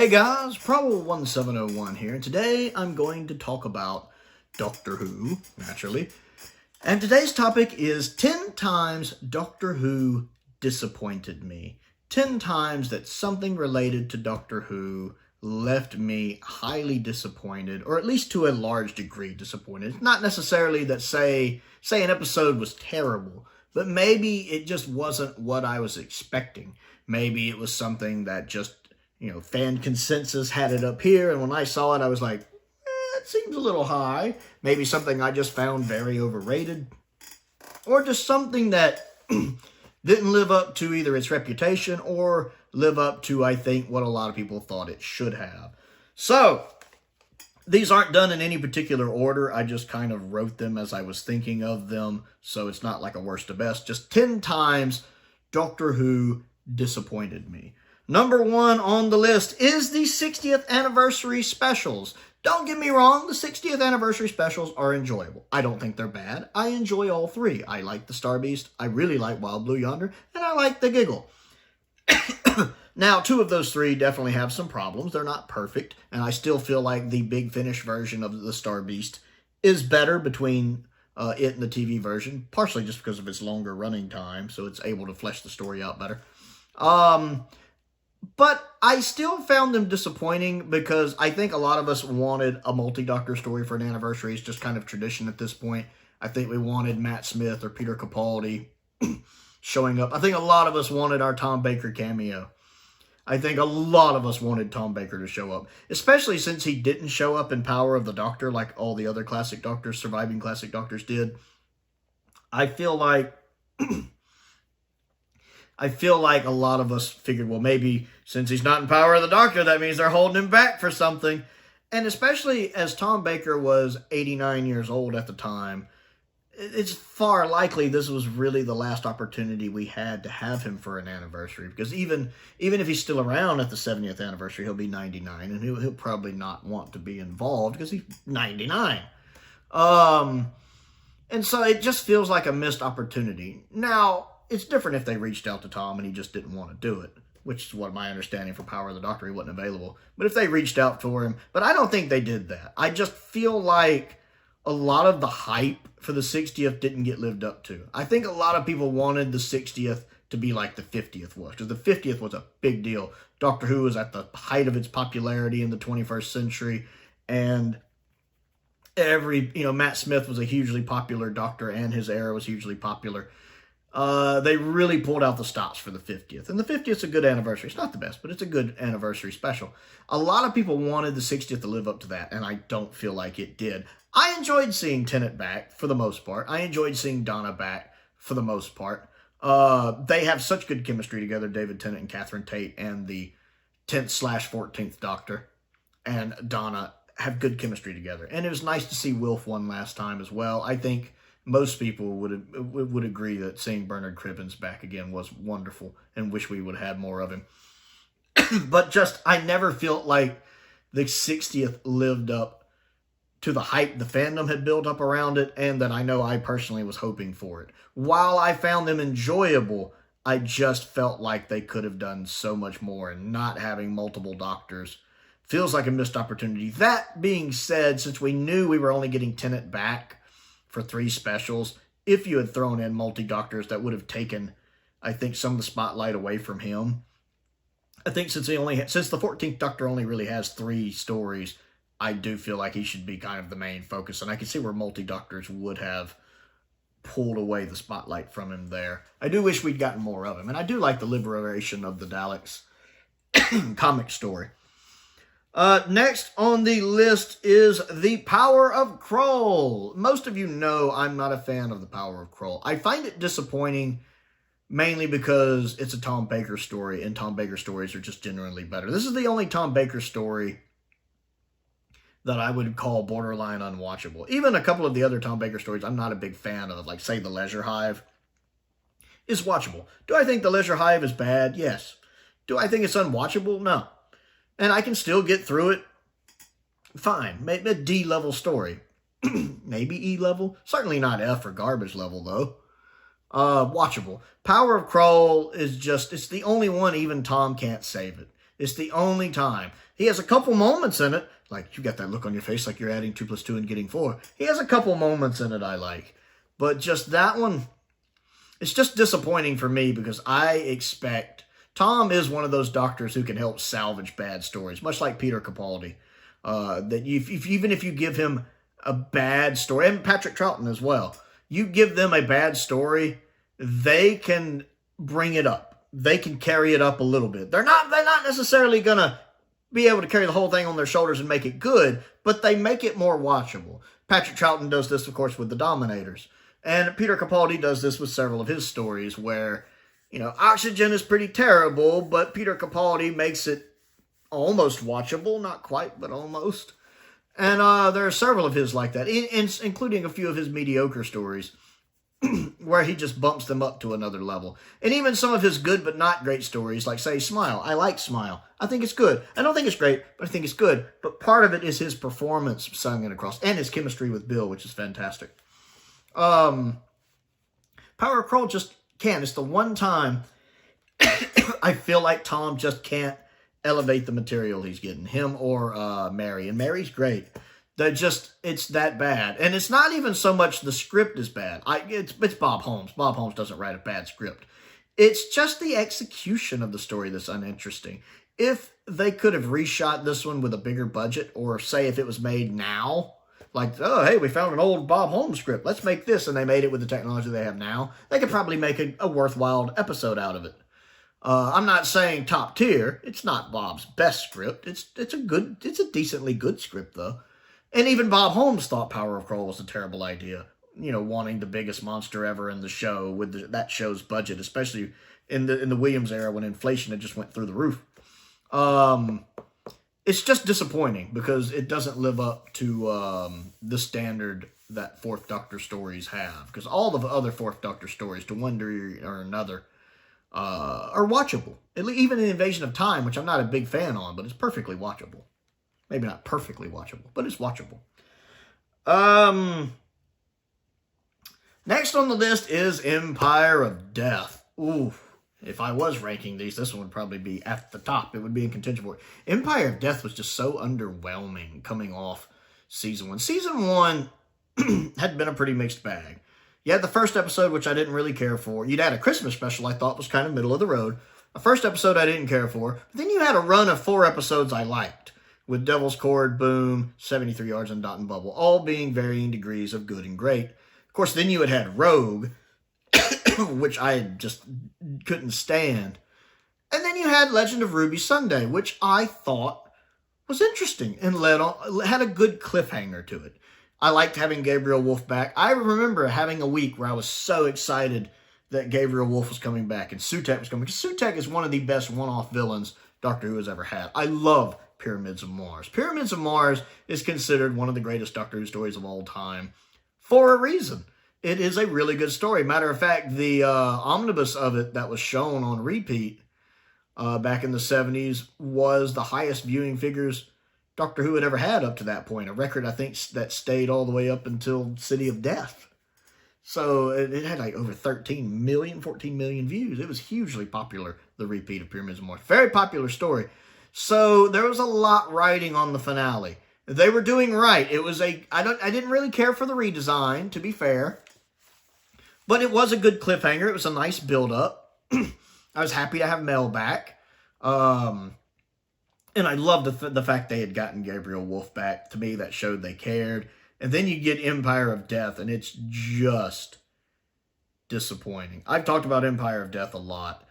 Hey guys, Prowl 1701 here, and today I'm going to talk about Doctor Who, naturally. And today's topic is 10 times Doctor Who disappointed me. 10 times that something related to Doctor Who left me highly disappointed, or at least to a large degree disappointed. It's not necessarily that, say an episode was terrible, but maybe it just wasn't what I was expecting. Maybe it was something that just, fan consensus had it up here, and when I saw it, I was like, it seems a little high. Maybe something I just found very overrated, or just something that didn't live up to either its reputation or live up to, I think, what a lot of people thought it should have. So, these aren't done in any particular order. I just kind of wrote them as I was thinking of them, so it's not like a worst to best. Just 10 times Doctor Who disappointed me. Number 1 on the list is the 60th anniversary specials. Don't get me wrong, the 60th anniversary specials are enjoyable. I don't think they're bad. I enjoy all three. I like the Star Beast, I really like Wild Blue Yonder, and I like the Giggle. Now, 2 of those 3 definitely have some problems. They're not perfect, and I still feel like the Big Finish version of the Star Beast is better between it and the TV version, partially just because of its longer running time, so it's able to flesh the story out better. But I still found them disappointing because I think a lot of us wanted a multi-Doctor story for an anniversary. It's just kind of tradition at this point. I think we wanted Matt Smith or Peter Capaldi showing up. I think a lot of us wanted our Tom Baker cameo. I think a lot of us wanted Tom Baker to show up, especially since he didn't show up in Power of the Doctor like all the other classic Doctors, surviving classic Doctors did. I feel like a lot of us figured, well, maybe since he's not in Power of the Doctor, that means they're holding him back for something. And especially as Tom Baker was 89 years old at the time, it's far likely this was really the last opportunity we had to have him for an anniversary. Because even if he's still around at the 70th anniversary, he'll be 99, and he'll probably not want to be involved because he's 99. And so it just feels like a missed opportunity. Now, it's different if they reached out to Tom and he just didn't want to do it, which is what my understanding for Power of the Doctor, he wasn't available. But if they reached out for him, but I don't think they did that. I just feel like a lot of the hype for the 60th didn't get lived up to. I think a lot of people wanted the 60th to be like the 50th was, because the 50th was a big deal. Doctor Who was at the height of its popularity in the 21st century, and Matt Smith was a hugely popular Doctor, and his era was hugely popular. They really pulled out the stops for the 50th. And the 50th is a good anniversary. It's not the best, but it's a good anniversary special. A lot of people wanted the 60th to live up to that, and I don't feel like it did. I enjoyed seeing Tennant back, for the most part. I enjoyed seeing Donna back, for the most part. They have such good chemistry together, David Tennant and Catherine Tate, and the 10th/14th Doctor and Donna have good chemistry together. And it was nice to see Wilf one last time as well. I think most people would agree that seeing Bernard Cribbins back again was wonderful and wish we would have had more of him. But I never felt like the 60th lived up to the hype the fandom had built up around it, and that I know I personally was hoping for it. While I found them enjoyable, I just felt like they could have done so much more, and not having multiple Doctors feels like a missed opportunity. That being said, since we knew we were only getting Tennant back for 3 specials, if you had thrown in multi-Doctors, that would have taken, I think, some of the spotlight away from him. I think since the 14th Doctor only really has 3 stories, I do feel like he should be kind of the main focus, and I can see where multi-Doctors would have pulled away the spotlight from him there. I do wish we'd gotten more of him, and I do like the Liberation of the Daleks comic story. Next on the list is The Power of Kroll. Most of you know I'm not a fan of The Power of Kroll. I find it disappointing mainly because it's a Tom Baker story, and Tom Baker stories are just generally better. This is the only Tom Baker story that I would call borderline unwatchable. Even a couple of the other Tom Baker stories I'm not a big fan of, like, say, The Leisure Hive, is watchable. Do I think The Leisure Hive is bad? Yes. Do I think it's unwatchable? No. And I can still get through it fine. Maybe a D-level story. Maybe E-level. Certainly not F or garbage level, though. Watchable. Power of Kroll is just, it's the only one even Tom can't save it. It's the only time. He has a couple moments in it, like you got that look on your face like you're adding 2 + 2 and getting 4. He has a couple moments in it I like. But just that one, it's just disappointing for me because I expect... Tom is one of those doctors who can help salvage bad stories, much like Peter Capaldi. Even if you give him a bad story, and Patrick Troughton as well, you give them a bad story, they can bring it up. They can carry it up a little bit. They're not necessarily going to be able to carry the whole thing on their shoulders and make it good, but they make it more watchable. Patrick Troughton does this, of course, with the Dominators. And Peter Capaldi does this with several of his stories where, you know, Oxygen is pretty terrible, but Peter Capaldi makes it almost watchable. Not quite, but almost. And there are several of his like that, including a few of his mediocre stories where he just bumps them up to another level. And even some of his good but not great stories, like, say, Smile. I like Smile. I think it's good. I don't think it's great, but I think it's good. But part of it is his performance sung it across, and his chemistry with Bill, which is fantastic. Power of Kroll just can't. It's the one time I feel like Tom just can't elevate the material he's getting. Him or Mary. And Mary's great. It's that bad. And it's not even so much the script is bad. It's Bob Holmes. Bob Holmes doesn't write a bad script. It's just the execution of the story that's uninteresting. If they could have reshot this one with a bigger budget, or say if it was made now, like, oh, hey, we found an old Bob Holmes script. Let's make this. And they made it with the technology they have now. They could probably make a worthwhile episode out of it. I'm not saying top tier. It's not Bob's best script. It's a decently good script, though. And even Bob Holmes thought Power of Kroll was a terrible idea. You know, wanting the biggest monster ever in the show with that show's budget, especially in the Williams era when inflation had just went through the roof. It's just disappointing because it doesn't live up to the standard that Fourth Doctor stories have. Because all the other Fourth Doctor stories, to one degree or another, are watchable. Even the Invasion of Time, which I'm not a big fan on, but it's perfectly watchable. Maybe not perfectly watchable, but it's watchable. Next on the list is Empire of Death. Ooh. If I was ranking these, this one would probably be at the top. It would be in contention for it. Empire of Death was just so underwhelming coming off Season 1. Season 1 had been a pretty mixed bag. You had the first episode, which I didn't really care for. You'd had a Christmas special I thought was kind of middle of the road. The first episode I didn't care for. But then you had a run of 4 episodes I liked. With Devil's Cord, Boom, 73 Yards, and Dot and Bubble. All being varying degrees of good and great. Of course, then you had Rogue, which I just couldn't stand. And then you had Legend of Ruby Sunday, which I thought was interesting and had a good cliffhanger to it. I liked having Gabriel Wolf back. I remember having a week where I was so excited that Gabriel Wolf was coming back and Sutekh was coming. Because Sutekh is one of the best one-off villains Doctor Who has ever had. I love Pyramids of Mars. Pyramids of Mars is considered one of the greatest Doctor Who stories of all time for a reason. It is a really good story. Matter of fact, the omnibus of it that was shown on repeat back in the 70s was the highest viewing figures Doctor Who had ever had up to that point. A record, I think, that stayed all the way up until City of Death. So it had like over 14 million views. It was hugely popular, the repeat of Pyramids of Mars. Very popular story. So there was a lot riding on the finale. They were doing right. It was I didn't really care for the redesign, to be fair. But it was a good cliffhanger. It was a nice build-up. I was happy to have Mel back. And I loved the fact they had gotten Gabriel Wolf back. To me, that showed they cared. And then you get Empire of Death, and it's just disappointing. I've talked about Empire of Death a lot.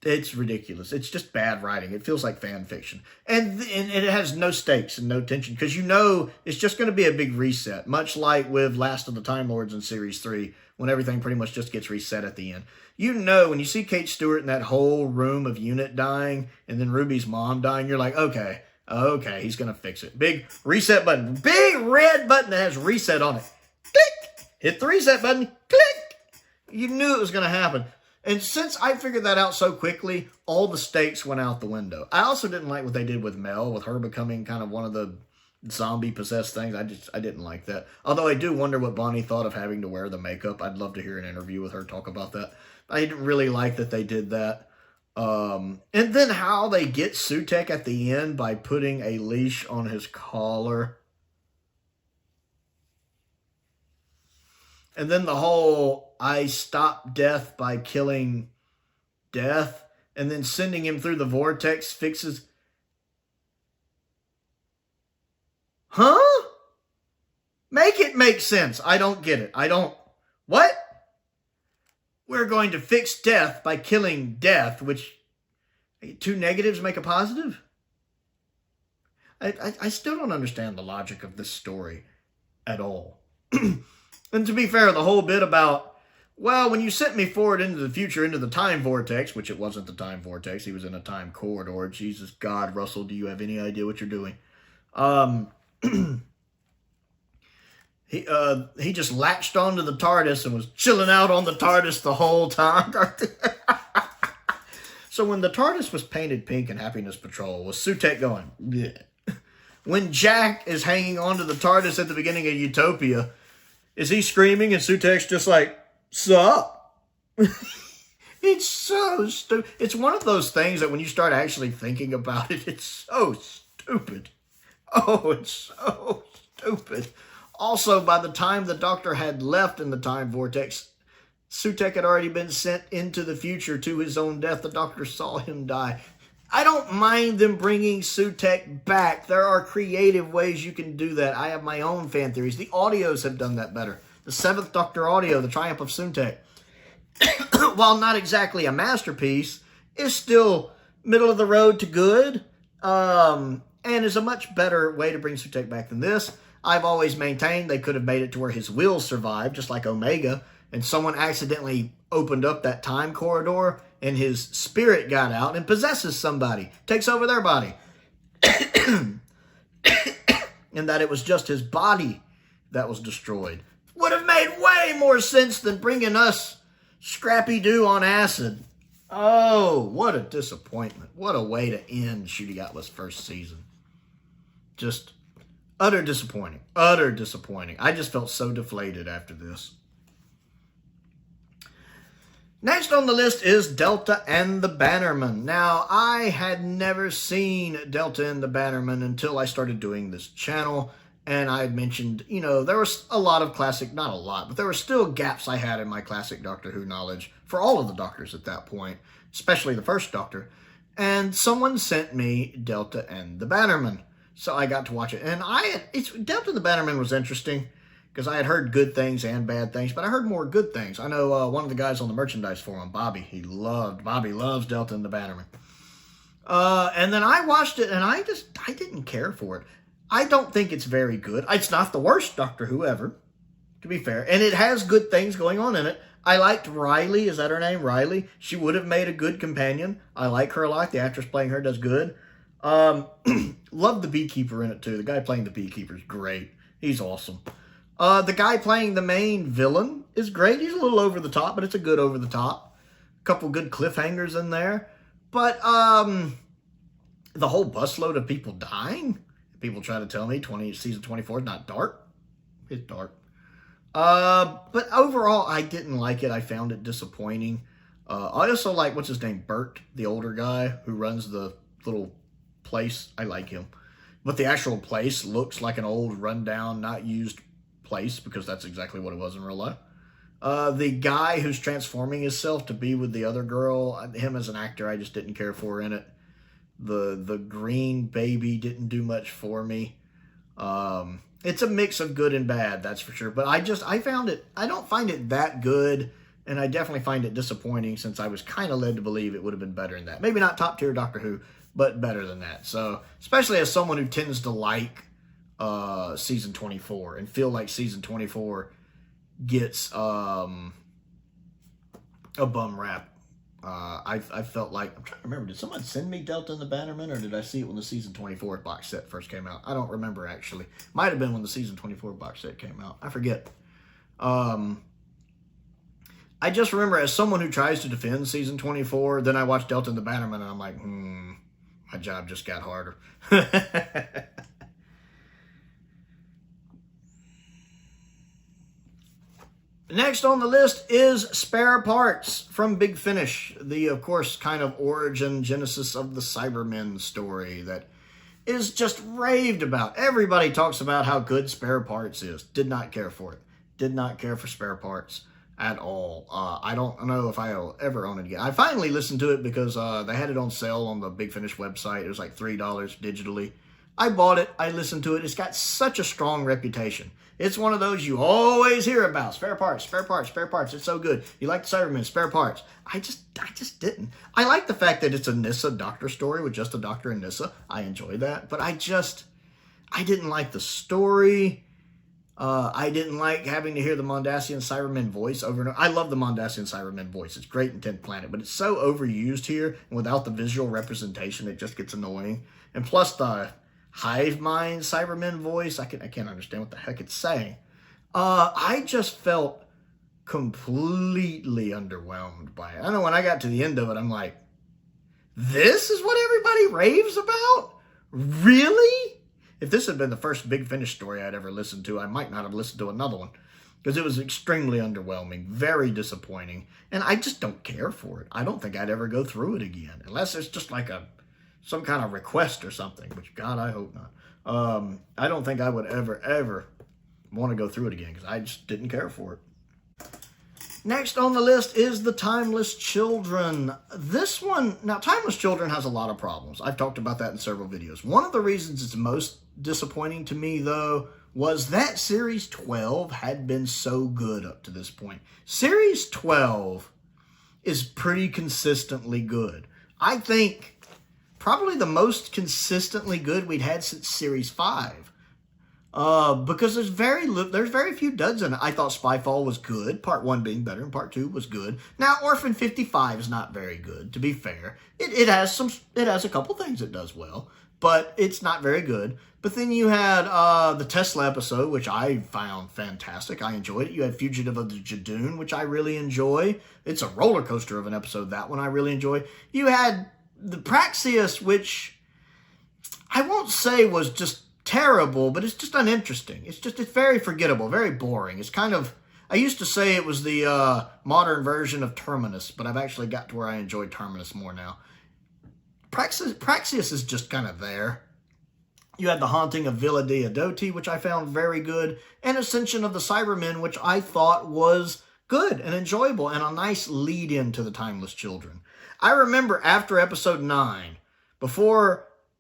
It's ridiculous. It's just bad writing. It feels like fan fiction. And it has no stakes and no tension, because you know it's just going to be a big reset, much like with Last of the Time Lords in Series 3, when everything pretty much just gets reset at the end. You know, when you see Kate Stewart in that whole room of Unit dying, and then Ruby's mom dying, you're like, okay, he's going to fix it. Big reset button. Big red button that has reset on it. Click! Hit the reset button. Click! You knew it was going to happen. And since I figured that out so quickly, all the stakes went out the window. I also didn't like what they did with Mel, with her becoming kind of one of the zombie-possessed things. I didn't like that. Although I do wonder what Bonnie thought of having to wear the makeup. I'd love to hear an interview with her talk about that. I didn't really like that they did that. And then how they get Sutek at the end by putting a leash on his collar. And then the whole, I stop death by killing death, and then sending him through the vortex fixes. Huh? Make it make sense. I don't get it. What? We're going to fix death by killing death, which 2 negatives make a positive? I still don't understand the logic of this story at all. And to be fair, the whole bit about, well, when you sent me forward into the future, into the time vortex, which it wasn't the time vortex, he was in a time corridor. Jesus God, Russell, do you have any idea what you're doing? He just latched onto the TARDIS and was chilling out on the TARDIS the whole time. So when the TARDIS was painted pink in Happiness Patrol, was Sutek going, bleh? When Jack is hanging onto the TARDIS at the beginning of Utopia, is he screaming and Sutek's just like, sup? It's so stupid. It's one of those things that when you start actually thinking about it, it's so stupid. Oh, it's so stupid. Also, by the time the Doctor had left in the time vortex, Sutek had already been sent into the future to his own death. The Doctor saw him die. I don't mind them bringing Sutek back. There are creative ways you can do that. I have my own fan theories. The audios have done that better. The 7th Doctor audio, The Triumph of Sutek, while not exactly a masterpiece, is still middle of the road to good, and is a much better way to bring Sutek back than this. I've always maintained they could have made it to where his will survived, just like Omega, and someone accidentally opened up that time corridor, and his spirit got out and possesses somebody, takes over their body. And that it was just his body that was destroyed. Would have made way more sense than bringing us Scrappy-Doo on acid. Oh, what a disappointment. What a way to end Shooty Atlas first season. Just utter disappointing. Utter disappointing. I just felt so deflated after this. Next on the list is Delta and the Bannermen. Now, I had never seen Delta and the Bannermen until I started doing this channel. And I had mentioned, there was a lot of classic, not a lot, but there were still gaps I had in my classic Doctor Who knowledge for all of the Doctors at that point, especially the first Doctor. And someone sent me Delta and the Bannermen. So I got to watch it. And Delta and the Bannermen was interesting because I had heard good things and bad things, but I heard more good things. I know one of the guys on the merchandise forum, Bobby loves Delta and the Bannermen. And then I watched it and I didn't care for it. I don't think it's very good. It's not the worst Doctor Who ever, to be fair. And it has good things going on in it. I liked Riley. Is that her name? Riley. She would have made a good companion. I like her a lot. The actress playing her does good. Love the beekeeper in it too. The guy playing the beekeeper is great. He's awesome. The guy playing the main villain is great. He's a little over the top, but it's a good over the top. A couple good cliffhangers in there. But the whole busload of people dying. People try to tell me season 24 is not dark. It's dark. But overall, I didn't like it. I found it disappointing. I also like, what's his name? Bert, the older guy who runs the little place. I like him. But the actual place looks like an old, rundown, not used place because that's exactly what it was in real life. The guy who's transforming himself to be with the other girl, him as an actor, I just didn't care for in it. The green baby didn't do much for me. It's a mix of good and bad, that's for sure. But I don't find it that good, and I definitely find it disappointing since I was kind of led to believe it would have been better than that. Maybe not top tier Doctor Who, but better than that. So, especially as someone who tends to like season 24 and feel like season 24 gets a bum rap. I felt like, I'm trying to remember, did someone send me Delta and the Bannermen, or did I see it when the season 24 box set first came out? I don't remember, actually. Might have been when the season 24 box set came out. I forget. I just remember, as someone who tries to defend season 24, then I watched Delta and the Bannermen, and I'm like, my job just got harder. Next on the list is Spare Parts from Big Finish. The, of course, kind of origin, genesis of the Cybermen story that is just raved about. Everybody talks about how good Spare Parts is. Did not care for it. Did not care for Spare Parts at all. I don't know if I'll ever own it again. I finally listened to it because they had it on sale on the Big Finish website. It was like $3 digitally. I bought it. I listened to it. It's got such a strong reputation. It's one of those you always hear about. Spare parts, spare parts, spare parts. It's so good. You like the Cybermen, spare parts. I just didn't. I like the fact that it's a Nyssa doctor story with just a doctor and Nyssa. I enjoy that. But I didn't like the story. I didn't like having to hear the Mondasian Cybermen voice over and over. I love the Mondasian Cybermen voice. It's great in 10th Planet, but it's so overused here. And without the visual representation, it just gets annoying. And plus the hive mind Cybermen voice, I can't understand what the heck it's saying. I just felt completely underwhelmed by it. I know when I got to the end of it, I'm like, this is what everybody raves about? Really? If this had been the first Big Finish story I'd ever listened to, I might not have listened to another one. Because it was extremely underwhelming, very disappointing, and I just don't care for it. I don't think I'd ever go through it again, unless it's just like some kind of request or something, which, God, I hope not. I don't think I would ever want to go through it again, because I just didn't care for it. Next on the list is The Timeless Children. This one, now Timeless Children has a lot of problems. I've talked about that in several videos. One of the reasons it's most disappointing to me, though, was that Series 12 had been so good up to this point. Series 12 is pretty consistently good. I think probably the most consistently good we'd had since Series 5. Because there's very few duds in it. I thought Spyfall was good, Part 1 being better, and Part 2 was good. Now, Orphan 55 is not very good, to be fair. It has a couple things it does well, but it's not very good. But then you had the Tesla episode, which I found fantastic. I enjoyed it. You had Fugitive of the Jadoon, which I really enjoy. It's a roller coaster of an episode, that one I really enjoy. You had the Praxius, which I won't say was just terrible, but it's just uninteresting. It's very forgettable, very boring. It's kind of, I used to say it was the modern version of Terminus, but I've actually got to where I enjoy Terminus more now. Praxius is just kind of there. You had The Haunting of Villa Diodati, which I found very good, and Ascension of the Cybermen, which I thought was good and enjoyable, and a nice lead-in to The Timeless Children. I remember after episode 9,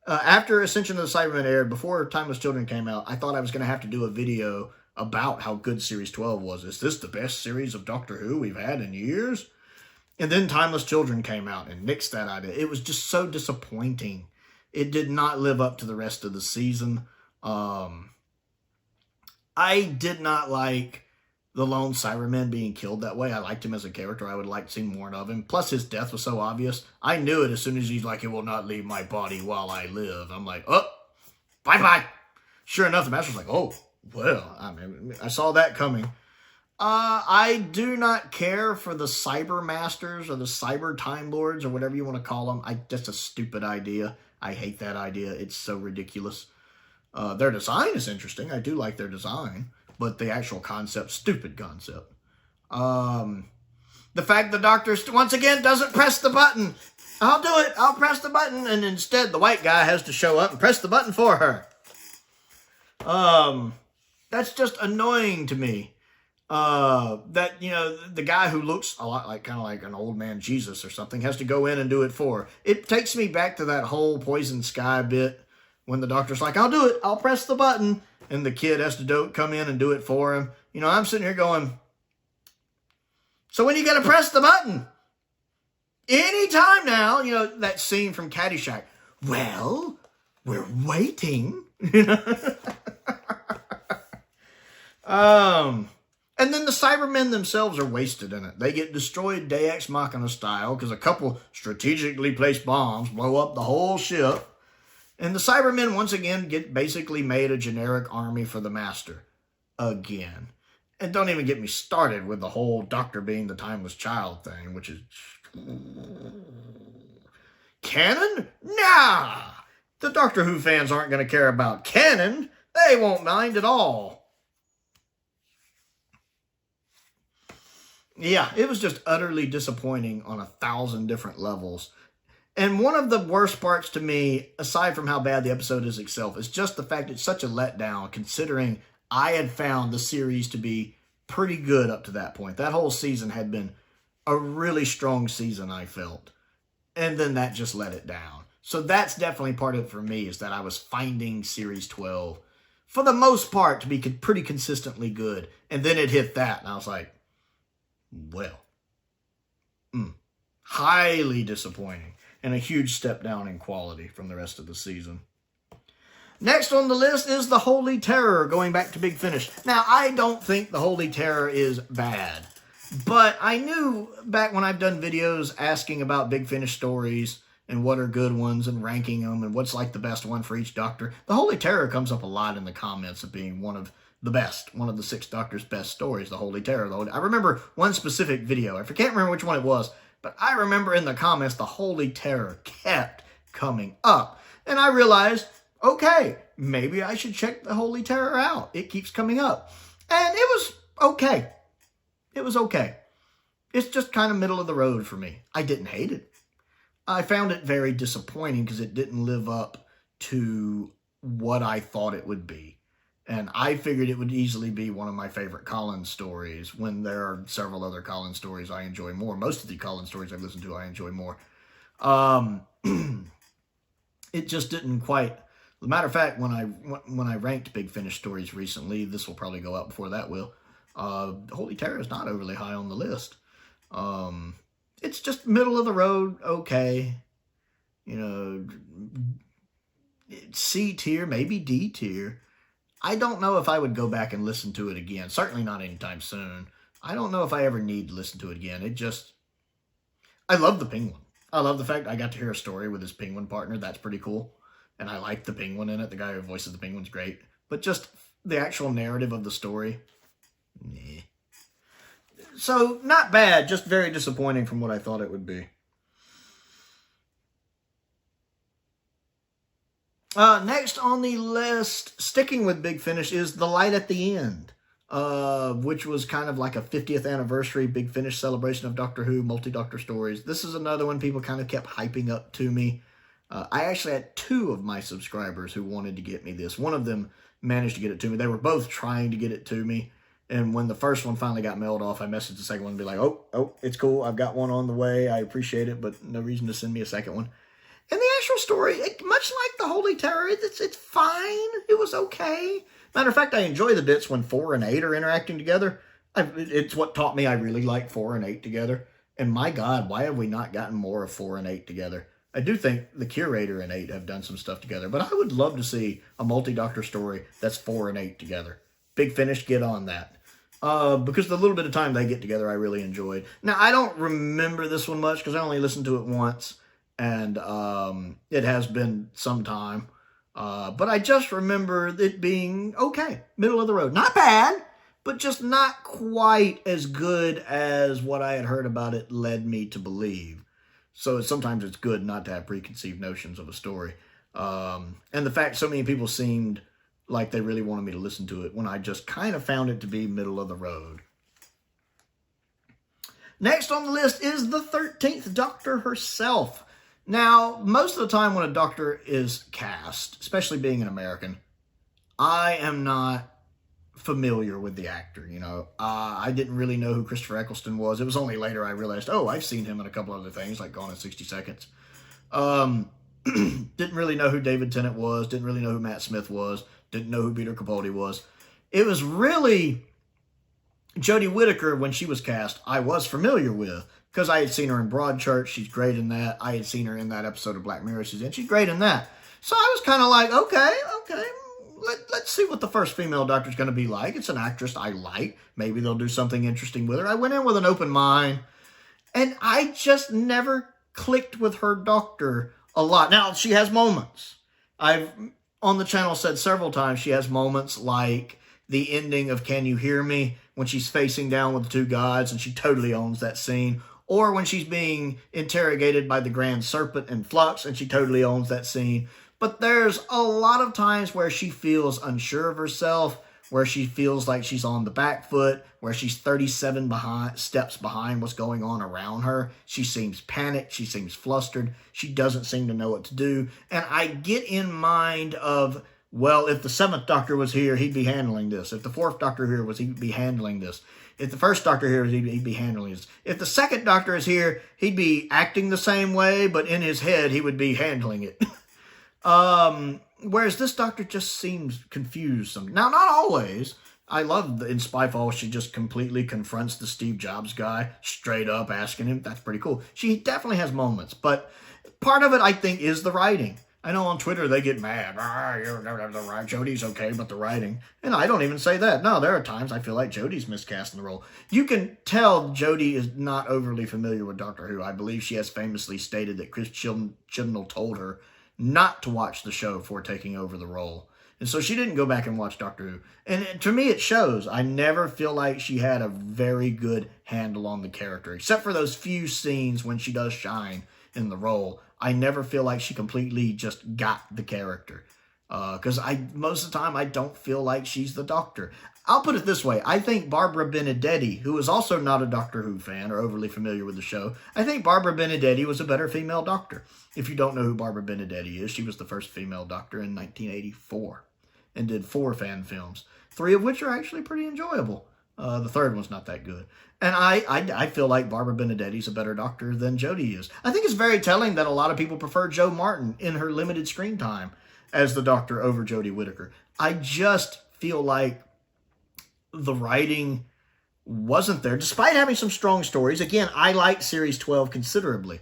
after Ascension of the Cybermen aired, before Timeless Children came out, I thought I was going to have to do a video about how good Series 12 was. Is this the best series of Doctor Who we've had in years? And then Timeless Children came out and nixed that idea. It was just so disappointing. It did not live up to the rest of the season. I did not like the lone Cyberman being killed that way. I liked him as a character. I would like to see more of him. Plus, his death was so obvious. I knew it as soon as he's like, it will not leave my body while I live. I'm like, oh, bye-bye. Sure enough, the Master's like, oh, well, I mean, I saw that coming. I do not care for the Cyber Masters or the Cyber Time Lords or whatever you want to call them. That's a stupid idea. I hate that idea. It's so ridiculous. Their design is interesting. I do like their design. But the actual concept, stupid concept. The fact the Doctor, once again, doesn't press the button. I'll do it. I'll press the button. And instead, the white guy has to show up and press the button for her. That's just annoying to me. That, you know, the guy who looks a lot like, kind of like an old man Jesus or something, has to go in and do it for her. It takes me back to that whole Poison Sky bit when the Doctor's like, I'll do it. I'll press the button. And the kid has to come in and do it for him. You know, I'm sitting here going, so when you got to press the button? Anytime now. You know, that scene from Caddyshack. Well, we're waiting. You know? And then the Cybermen themselves are wasted in it. They get destroyed Deus Ex Machina style because a couple strategically placed bombs blow up the whole ship. And the Cybermen, once again, get basically made a generic army for the Master. Again. And don't even get me started with the whole Doctor being the Timeless Child thing, which is... Canon? Nah! The Doctor Who fans aren't going to care about canon. They won't mind at all. Yeah, it was just utterly disappointing on 1,000 different levels. And one of the worst parts to me, aside from how bad the episode is itself, is just the fact it's such a letdown, considering I had found the series to be pretty good up to that point. That whole season had been a really strong season, I felt. And then that just let it down. So that's definitely part of it for me, is that I was finding Series 12, for the most part, to be pretty consistently good. And then it hit that, and I was like, well, highly disappointing. And a huge step down in quality from the rest of the season. Next on the list is the Holy Terror, going back to Big Finish. Now, I don't think the Holy Terror is bad. But I knew back when I've done videos asking about Big Finish stories and what are good ones and ranking them and what's like the best one for each Doctor, the Holy Terror comes up a lot in the comments of being one of the best, one of the 6 Doctors' best stories, the Holy Terror. I remember one specific video. I can't remember which one it was, but I remember in the comments the Holy Terror kept coming up. And I realized, okay, maybe I should check the Holy Terror out. It keeps coming up. And it was okay. It was okay. It's just kind of middle of the road for me. I didn't hate it. I found it very disappointing because it didn't live up to what I thought it would be. And I figured it would easily be one of my favorite Colin stories, when there are several other Colin stories I enjoy more. Most of the Colin stories I've listened to, I enjoy more. It just didn't quite... As a matter of fact, when I ranked Big Finish stories recently, this will probably go out before that will, Holy Terror is not overly high on the list. It's just middle of the road, okay. You know, C tier, maybe D tier. I don't know if I would go back and listen to it again. Certainly not anytime soon. I don't know if I ever need to listen to it again. I love the Penguin. I love the fact I got to hear a story with his Penguin partner. That's pretty cool. And I like the Penguin in it. The guy who voices the Penguin's great. But just the actual narrative of the story, meh. So, not bad. Just very disappointing from what I thought it would be. Next on the list, sticking with Big Finish, is The Light at the End, which was kind of like a 50th anniversary Big Finish celebration of Doctor Who, multi-Doctor stories. This is another one people kind of kept hyping up to me. I actually had 2 of my subscribers who wanted to get me this. One of them managed to get it to me. They were both trying to get it to me. And when the first one finally got mailed off, I messaged the second one and be like, oh, it's cool. I've got one on the way. I appreciate it, but no reason to send me a second one. And the actual story, much like the Holy Terror, it's fine. It was okay. Matter of fact, I enjoy the bits when 4 and 8 are interacting together. It's what taught me I really like 4 and 8 together. And my God, why have we not gotten more of 4 and 8 together? I do think the Curator and 8 have done some stuff together, but I would love to see a multi-Doctor story that's 4 and 8 together. Big Finish, get on that. Because the little bit of time they get together, I really enjoyed. Now, I don't remember this one much because I only listened to it once, and it has been some time. But I just remember it being okay, middle of the road. Not bad, but just not quite as good as what I had heard about it led me to believe. So sometimes it's good not to have preconceived notions of a story. And the fact so many people seemed like they really wanted me to listen to it when I just kind of found it to be middle of the road. Next on the list is the 13th Doctor herself. Now, most of the time when a Doctor is cast, especially being an American, I am not familiar with the actor, you know. I didn't really know who Christopher Eccleston was. It was only later I realized, oh, I've seen him in a couple other things, like Gone in 60 Seconds. Didn't really know who David Tennant was. Didn't really know who Matt Smith was. Didn't know who Peter Capaldi was. It was really Jodie Whittaker, when she was cast, I was familiar with, because I had seen her in Broadchurch. She's great in that. I had seen her in that episode of Black Mirror she's in. She's great in that. So I was kind of like, okay, let's see what the first female Doctor's going to be like. It's an actress I like. Maybe they'll do something interesting with her. I went in with an open mind, and I just never clicked with her Doctor a lot. Now, she has moments. I've, on the channel, said several times she has moments like the ending of Can You Hear Me, when she's facing down with the 2 gods, and she totally owns that scene. Or when she's being interrogated by the Grand Serpent in Flux, and she totally owns that scene. But there's a lot of times where she feels unsure of herself, where she feels like she's on the back foot, where she's 37 steps behind what's going on around her. She seems panicked. She seems flustered. She doesn't seem to know what to do. And I get in mind of, well, if the 7th Doctor was here, he'd be handling this. If the 4th Doctor here was, he'd be handling this. If the 1st Doctor here was, he'd be handling this. If the 2nd Doctor is here, he'd be acting the same way, but in his head, he would be handling it. Whereas this Doctor just seems confused. Now, not always. I love that in Spyfall, she just completely confronts the Steve Jobs guy, straight up asking him. That's pretty cool. She definitely has moments, but part of it, I think, is the writing. I know on Twitter they get mad. Jodie's okay, but the writing. And I don't even say that. No, there are times I feel like Jodie's miscast in the role. You can tell Jodie is not overly familiar with Doctor Who. I believe she has famously stated that Chris Chibnall told her not to watch the show before taking over the role. And so she didn't go back and watch Doctor Who. And to me, it shows. I never feel like she had a very good handle on the character, except for those few scenes when she does shine in the role. I never feel like she completely just got the character. Because most of the time, I don't feel like she's the Doctor. I'll put it this way. I think Barbara Benedetti, who is also not a Doctor Who fan or overly familiar with the show, I think Barbara Benedetti was a better female Doctor. If you don't know who Barbara Benedetti is, she was the first female Doctor in 1984 and did 4 fan films, 3 of which are actually pretty enjoyable. The 3rd one's not that good. And I feel like Barbara Benedetti's a better Doctor than Jodie is. I think it's very telling that a lot of people prefer Jo Martin in her limited screen time as the Doctor over Jodie Whittaker. I just feel like the writing wasn't there, despite having some strong stories. Again, I liked Series 12 considerably.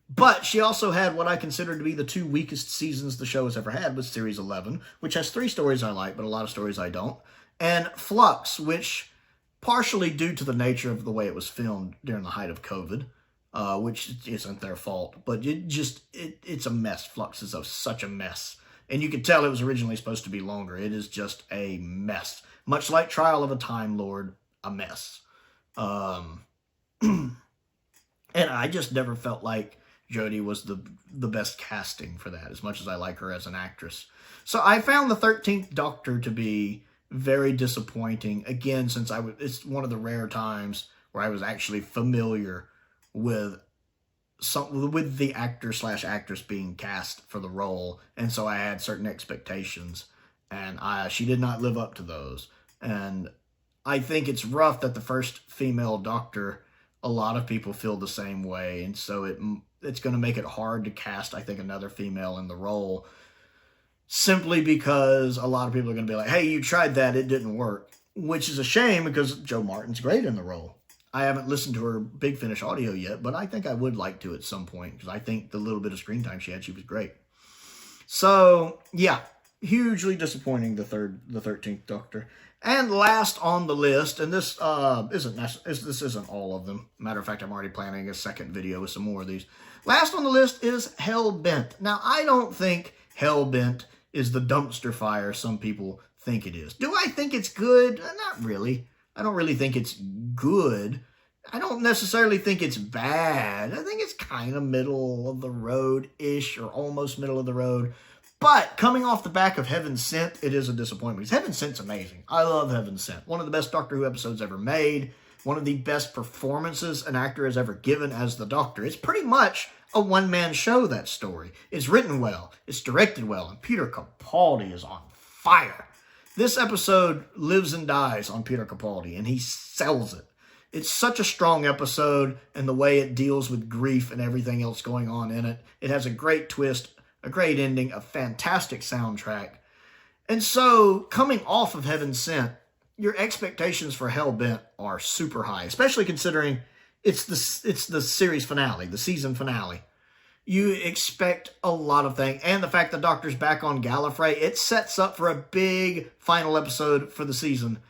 But she also had what I consider to be the 2 weakest seasons the show has ever had, with Series 11, which has 3 stories I like, but a lot of stories I don't. And Flux, which, partially due to the nature of the way it was filmed during the height of COVID, which isn't their fault, but it's a mess. Flux is such a mess. And you could tell it was originally supposed to be longer. It is just a mess. Much like Trial of a Time Lord, a mess. And I just never felt like Jodie was the best casting for that, as much as I like her as an actress. So I found the 13th Doctor to be very disappointing. Again, since it's one of the rare times where I was actually familiar with the actor/actress being cast for the role, and so I had certain expectations, and she did not live up to those. And I think it's rough that the first female Doctor, a lot of people feel the same way, and so it's going to make it hard to cast, I think, another female in the role, simply because a lot of people are going to be like, hey, you tried that, it didn't work, which is a shame because Jo Martin's great in the role. I haven't listened to her Big Finish audio yet, but I think I would like to at some point, because I think the little bit of screen time she had, she was great. So, yeah, hugely disappointing, the 13th Doctor. And last on the list, and this isn't all of them. Matter of fact, I'm already planning a second video with some more of these. Last on the list is Hellbent. Now, I don't think Hellbent is the dumpster fire some people think it is. Do I think it's good? Not really. I don't really think it's good. I don't necessarily think it's bad. I think it's kind of middle of the road-ish, or almost middle of the road. But coming off the back of Heaven Sent, it is a disappointment. Because Heaven Sent's amazing. I love Heaven Sent. One of the best Doctor Who episodes ever made. One of the best performances an actor has ever given as the Doctor. It's pretty much a one-man show, that story. It's written well. It's directed well. And Peter Capaldi is on fire. This episode lives and dies on Peter Capaldi, and he sells it. It's such a strong episode, and the way it deals with grief and everything else going on in it. It has a great twist, a great ending, a fantastic soundtrack. And so, coming off of Heaven Sent, your expectations for Hellbent are super high, especially considering it's the series finale, the season finale. You expect a lot of things, and the fact the Doctor's back on Gallifrey, it sets up for a big final episode for the season,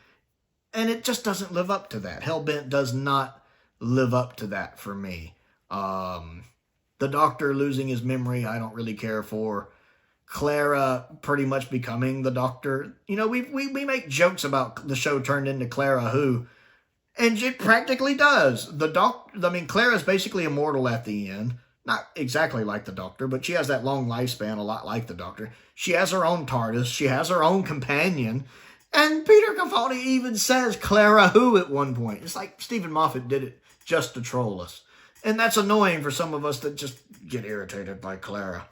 and it just doesn't live up to that. Hellbent does not live up to that for me. The Doctor losing his memory, I don't really care for. Clara pretty much becoming the Doctor. You know, we make jokes about the show turned into Clara Who, and it practically does. Clara's basically immortal at the end. Not exactly like the Doctor, but she has that long lifespan, a lot like the Doctor. She has her own TARDIS. She has her own companion. And Peter Capaldi even says Clara who at one point. It's like Stephen Moffat did it just to troll us. And that's annoying for some of us that just get irritated by Clara.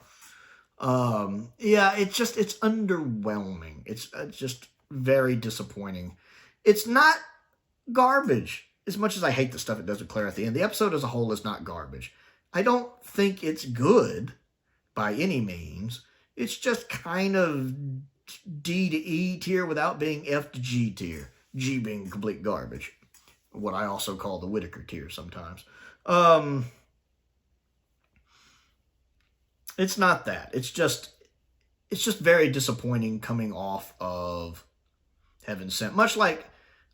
Yeah, it's underwhelming. It's just very disappointing. It's not garbage. As much as I hate the stuff it does with Clara at the end, the episode as a whole is not garbage. I don't think it's good by any means. It's just kind of D to E tier without being F to G tier. G being complete garbage. What I also call the Whittaker tier sometimes. It's not that. It's just very disappointing coming off of Heaven Sent. Much like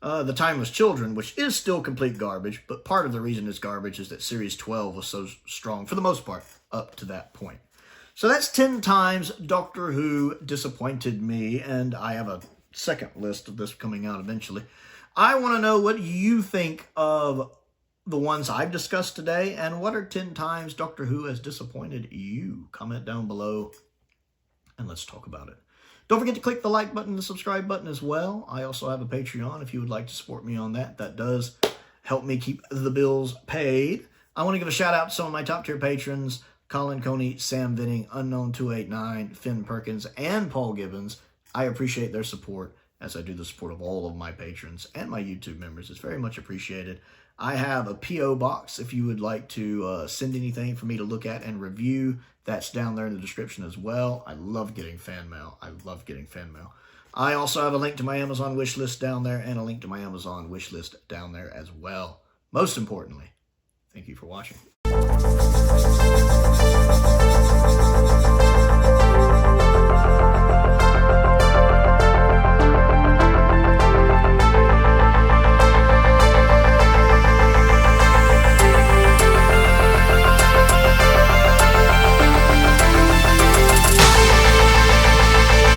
The Timeless Children, which is still complete garbage, but part of the reason it's garbage is that Series 12 was so strong, for the most part, up to that point. So that's 10 times Doctor Who disappointed me, and I have a second list of this coming out eventually. I want to know what you think of the ones I've discussed today, and what are 10 times Doctor Who has disappointed you? Comment down below, and let's talk about it. Don't forget to click the like button and the subscribe button as well. I also have a Patreon if you would like to support me on that. That does help me keep the bills paid. I want to give a shout out to some of my top tier patrons: Colin Coney, Sam Venning, Unknown289, Finn Perkins, and Paul Gibbons. I appreciate their support, as I do the support of all of my patrons and my YouTube members. It's very much appreciated. I have a P.O. box if you would like to send anything for me to look at and review. That's down there in the description as well. I love getting fan mail. I also have a link to my Amazon wishlist down there and a link to my Amazon wishlist down there as well. Most importantly, thank you for watching.